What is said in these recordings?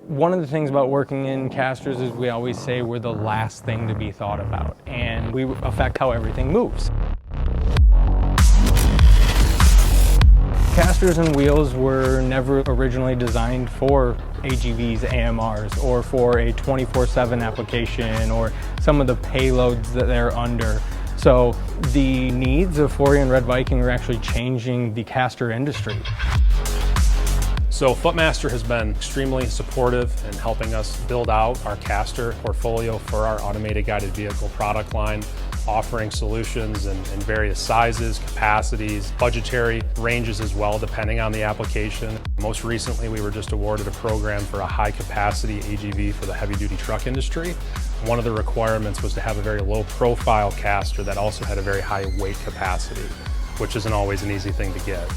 One of the things about working in casters is we always say we're the last thing to be thought about, and we affect how everything moves. Casters and wheels were never originally designed for AGVs, AMRs, or for a 24/7 application, or some of the payloads that they're under. So the needs of Fori and RedViking are actually changing the caster industry. So Footmaster has been extremely supportive in helping us build out our caster portfolio for our automated guided vehicle product line, offering solutions in various sizes, capacities, budgetary ranges as well, depending on the application. Most recently, we were just awarded a program for a high capacity AGV for the heavy duty truck industry. One of the requirements was to have a very low profile caster that also had a very high weight capacity, which isn't always an easy thing to get.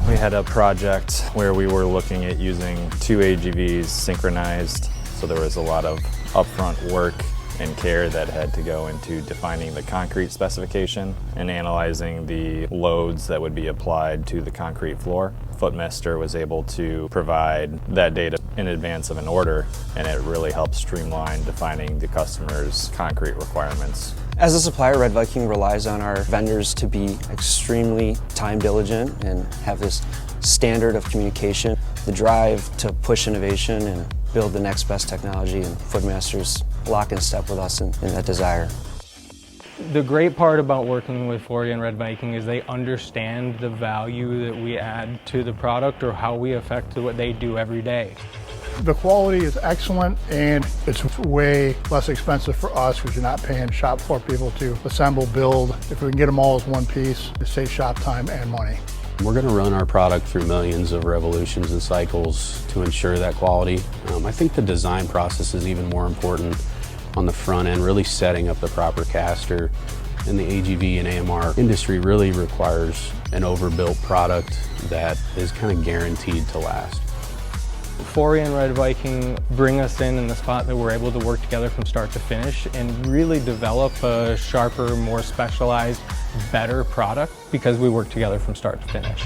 We had a project where we were looking at using two AGVs synchronized, so there was a lot of upfront work and care that had to go into defining the concrete specification and analyzing the loads that would be applied to the concrete floor. Footmaster was able to provide that data in advance of an order, and it really helped streamline defining the customer's concrete requirements. As a supplier, RedViking relies on our vendors to be extremely time diligent and have this standard of communication, the drive to push innovation and build the next best technology, and Footmaster's lock in step with us in that desire. The great part about working with Fori and RedViking is they understand the value that we add to the product or how we affect what they do every day. The quality is excellent, and it's way less expensive for us because you're not paying shop floor people to assemble, build. If we can get them all as one piece, it saves shop time and money. We're going to run our product through millions of revolutions and cycles to ensure that quality. I think the design process is even more important on the front end, really setting up the proper caster. And the AGV and AMR industry really requires an overbuilt product that is kind of guaranteed to last. Fori and RedViking bring us in the spot that we're able to work together from start to finish and really develop a sharper, more specialized, better product because we work together from start to finish.